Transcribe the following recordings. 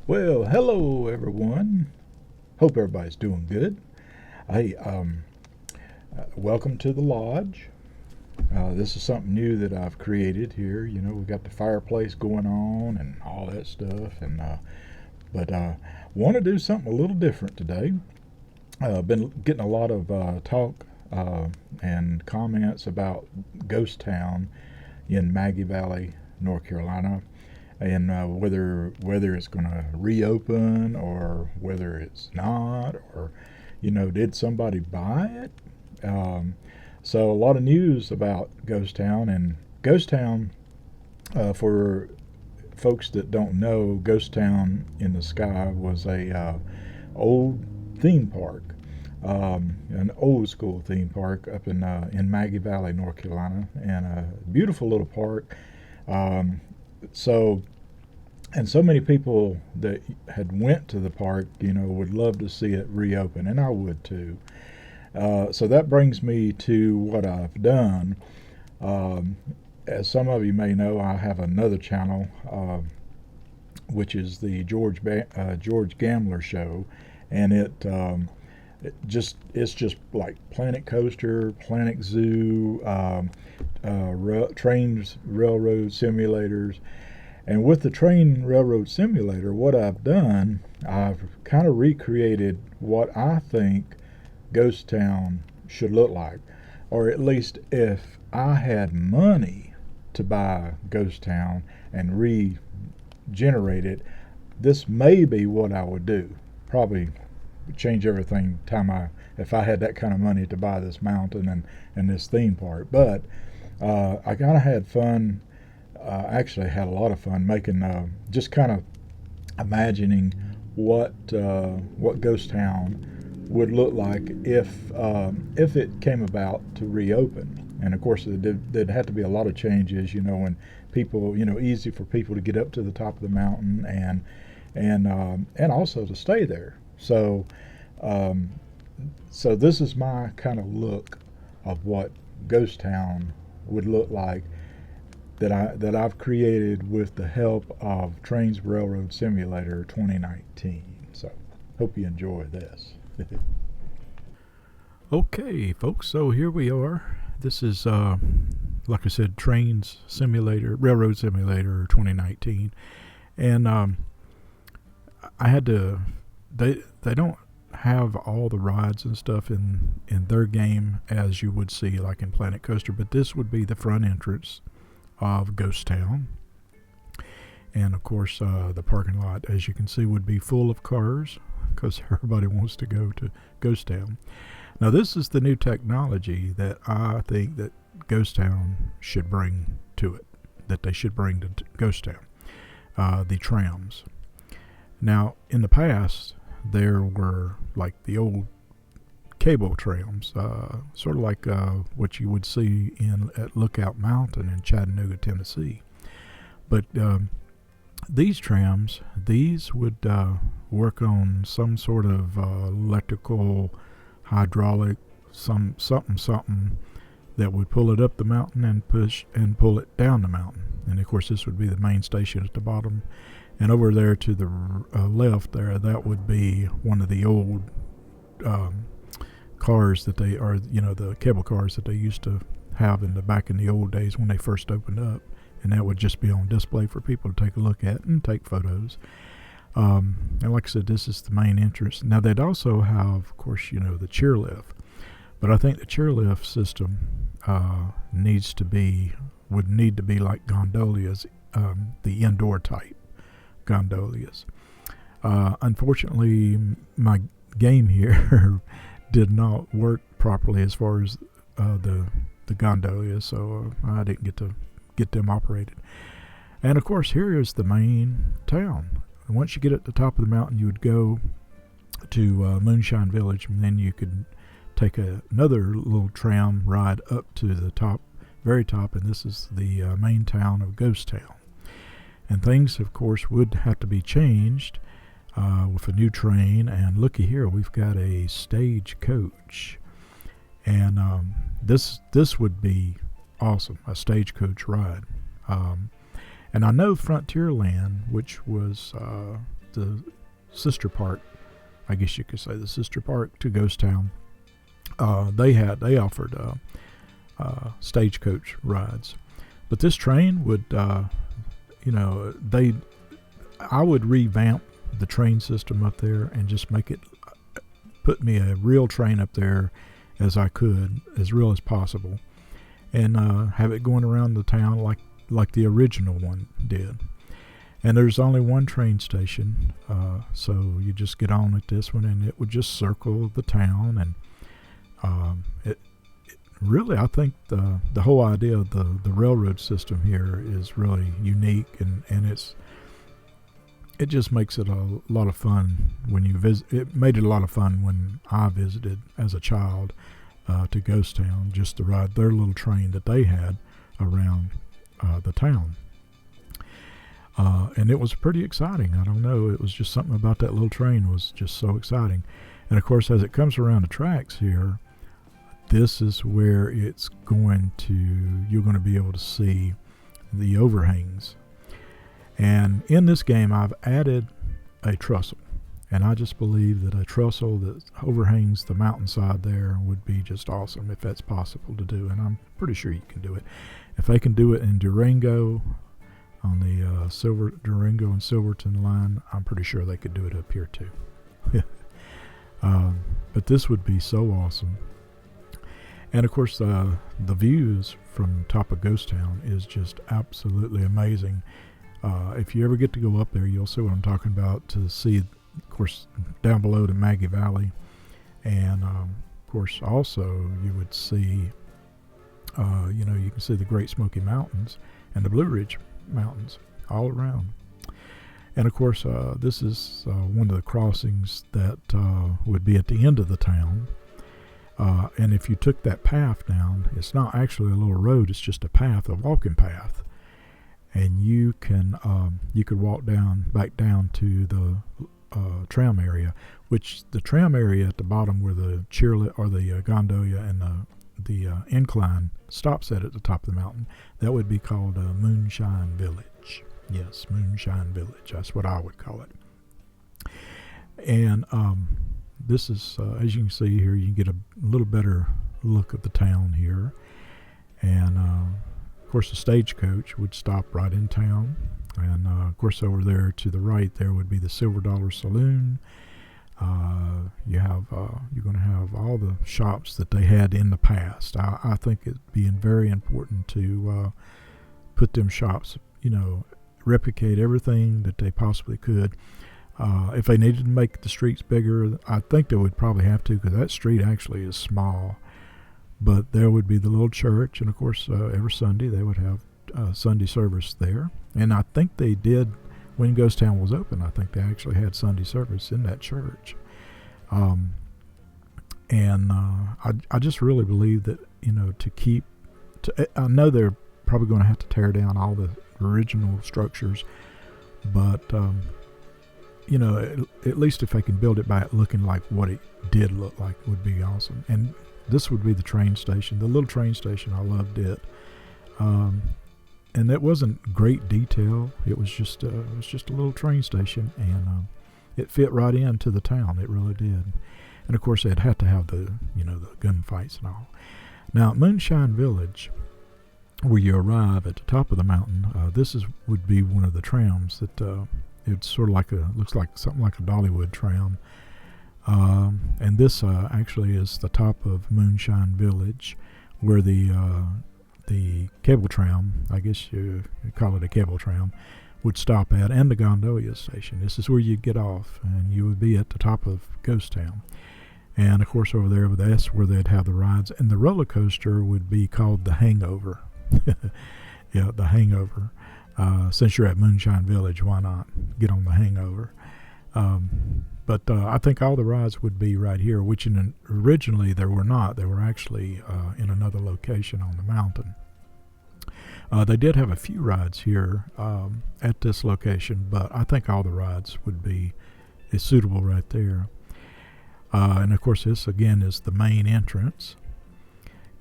Well, hello everyone. Hope everybody's doing good. Hey, welcome to the lodge. This is something new that I've created here. You know, we got the fireplace going on and all that stuff, and but want to do something a little different today. Been getting a lot of talk and comments about Ghost Town in Maggie Valley, North Carolina, and whether it's going to reopen or whether it's not, or did somebody buy it? So a lot of news about Ghost Town and Ghost Town. For folks that don't know, Ghost Town in the Sky was a old theme park, an old school theme park up in Maggie Valley, North Carolina, and a beautiful little park. Um, so and so many people that had went to the park, would love to see it reopen, and I would too. So that brings me to what I've done. Um, as some of you may know, I have another channel, which is the George Gambler Show, and it's just like Planet Coaster, Planet Zoo, trains, railroad simulators. And with the train railroad simulator, what I've done, I've kind of recreated what I think Ghost Town should look like. Or at least if I had money to buy Ghost Town and regenerate it, this may be what I would do. Probably change everything if I had that kind of money to buy this mountain and this theme park. But I kind of had fun. Actually had a lot of fun making, just kind of imagining what Ghost Town would look like if it came about to reopen. And of course, there'd have to be a lot of changes, when people, easy for people to get up to the top of the mountain and also to stay there. Um, so this is my kind of look of what Ghost Town would look like that I've created with the help of Trains Railroad Simulator 2019. So hope you enjoy this. Okay, folks. So here we are. This is, like I said, Trains Simulator, Railroad Simulator 2019, and I had to. They don't have all the rides and stuff in their game as you would see like in Planet Coaster, but this would be the front entrance of Ghost Town, and of course the parking lot, as you can see, would be full of cars because everybody wants to go to Ghost Town. Now this is the new technology that I think that Ghost Town should bring to it, that they should bring to Ghost Town, the trams. Now in the past there were like the old cable trams, sort of like what you would see at Lookout Mountain in Chattanooga, Tennessee. But these trams, would work on some sort of electrical, hydraulic, something that would pull it up the mountain and push and pull it down the mountain. And of course, this would be the main station at the bottom. And over there to the left there, that would be one of the old cars that they are, the cable cars that they used to have back in the old days when they first opened up, and that would just be on display for people to take a look at and take photos. And like I said, this is the main entrance. Now they'd also have, of course, the chairlift, but I think the chairlift system would need to be like gondolias, the indoor type gondolias. Unfortunately, my game here did not work properly as far as the gondolias, so I didn't get them operated. And of course, here is the main town. Once you get at the top of the mountain, you would go to Moonshine Village, and then you could take another little tram ride up to the top, very top, and this is the main town of Ghost Town. And things, of course, would have to be changed with a new train. And looky here, we've got a stagecoach, and this would be awesome, a stagecoach ride. And I know Frontierland, which was the sister park, I guess you could say the sister park to Ghost Town. They offered stagecoach rides, but this train would, I would revamp the train system up there and just put me a real train up there as I could, as real as possible, and have it going around the town like the original one did. And there's only one train station, so you just get on at this one, and it would just circle the town. And it really, I think the whole idea of the railroad system here is really unique, and it just makes it a lot of fun when you visit. It made it a lot of fun when I visited as a child to Ghost Town, just to ride their little train that they had around the town. And it was pretty exciting. I don't know, it was just something about that little train was just so exciting. And of course, as it comes around the tracks here, this is where you're going to be able to see the overhangs. And in this game, I've added a trestle. And I just believe that a trestle that overhangs the mountainside there would be just awesome if that's possible to do. And I'm pretty sure you can do it. If they can do it in Durango, on the Durango and Silverton line, I'm pretty sure they could do it up here too. But this would be so awesome. And of course, the views from top of Ghost Town is just absolutely amazing. If you ever get to go up there, you'll see what I'm talking about, to see, of course, down below the Maggie Valley. And of course, also you would see, you can see the Great-Smoky-Mountains and the Blue Ridge Mountains all around. And of course, this is one of the crossings that would be at the end of the town. And if you took that path down, it's not actually a little road, it's just a path, a walking path. And you could walk back down to the tram area, which the tram area at the bottom where the chairlift or the gondola and the incline stops at the top of the mountain, that would be called Moonshine Village. Yes, Moonshine Village. That's what I would call it. And this is, as you can see here, you can get a little better look at the town here. And of course, the stagecoach would stop right in town. And of course, over there to the right, there would be the Silver Dollar Saloon. You're going to have all the shops that they had in the past. I think it'd be very important to put them shops, replicate everything that they possibly could. If they needed to make the streets bigger, I think they would probably have to, because that street actually is small. But there would be the little church, and of course, every Sunday they would have Sunday service there. And I think they did, when Ghost Town was open, I think they actually had Sunday service in that church. I just really believe that, I know they're probably going to have to tear down all the original structures, but, at least if they can build it by it looking like what it did look like, would be awesome. And this would be the train station, the little train station. I loved it. And it wasn't great detail. It was just a little train station, and it fit right into the town. It really did. And of course, it had to have the gunfights and all. Now, at Moonshine Village, where you arrive at the top of the mountain, would be one of the trams that it's sort of looks like something like a Dollywood tram. And this actually is the top of Moonshine Village, where the cable tram, I guess you call it a cable tram, would stop at, and the gondola station. This is where you get off, and you would be at the top of Ghost Town. And of course, over there, that's where they'd have the rides. And the roller coaster would be called the Hangover. Yeah, the Hangover. Since you're at Moonshine Village, why not get on the Hangover? But I think all the rides would be right here, which originally there were not. They were actually in another location on the mountain. They did have a few rides here at this location, but I think all the rides is suitable right there. And of course, this again is the main entrance.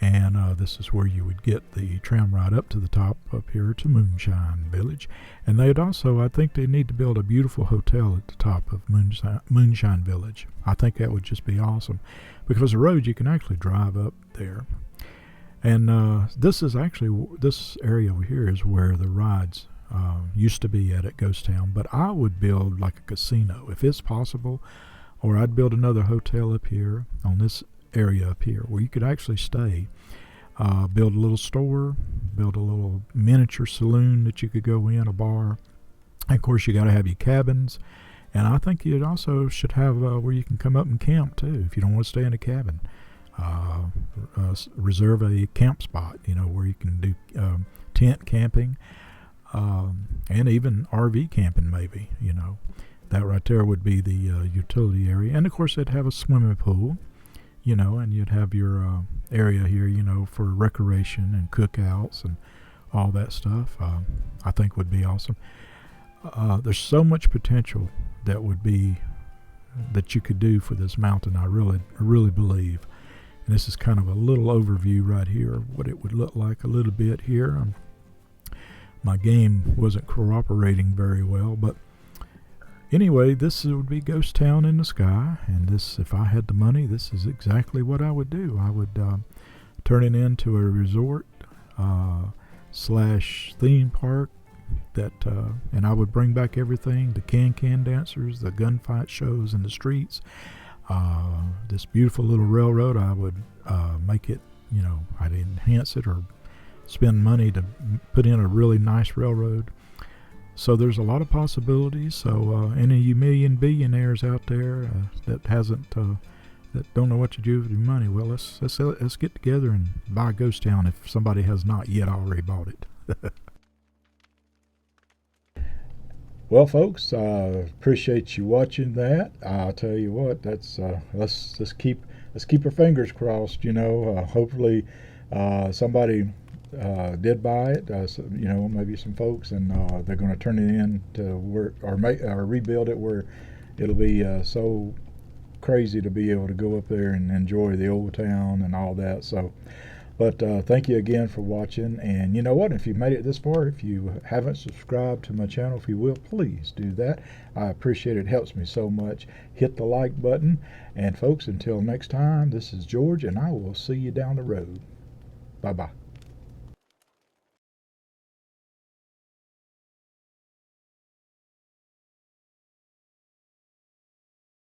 And this is where you would get the tram ride up to the top up here to Moonshine Village. And they'd also, I think they need to build a beautiful hotel at the top of Moonshine Village. I think that would just be awesome, because the road, you can actually drive up there. And this is actually, this area over here is where the rides used to be at Ghost Town. But I would build like a casino if it's possible, or I'd build another hotel up here on this area up here where you could actually stay, build a little store, build a little miniature saloon that you could go in, a bar. And of course, you got to have your cabins, and I think you also should have where you can come up and camp too if you don't want to stay in a cabin. Reserve a camp spot, where you can do tent camping, and even RV camping maybe. That right there would be the utility area. And of course, they'd have a swimming pool, and you'd have your area here, for recreation and cookouts and all that stuff. I think would be awesome. There's so much potential that you could do for this mountain. I really believe. And this is kind of a little overview right here of what it would look like a little bit here. My game wasn't cooperating very well, but anyway, this would be Ghost Town in the sky, and this, if I had the money, this is exactly what I would do. I would turn it into a resort slash theme park and I would bring back everything, the can-can dancers, the gunfight shows in the streets, this beautiful little railroad. I would make it, I'd enhance it or spend money to put in a really nice railroad. So there's a lot of possibilities. So any of you million billionaires out there that don't know what to do with your money, well, let's get together and buy Ghost Town if somebody has not yet already bought it. Well, folks, appreciate you watching that. I'll tell you what, that's let's keep our fingers crossed. Hopefully somebody did buy it. Maybe some folks, and they're going to turn it in to where, or rebuild it where it'll be so crazy to be able to go up there and enjoy the old town and all that. So, but thank you again for watching. And you know what? If you've made it this far, if you haven't subscribed to my channel, if you will, please do that. I appreciate it. It helps me so much. Hit the like button. And folks, until next time, this is George, and I will see you down the road. Bye-bye.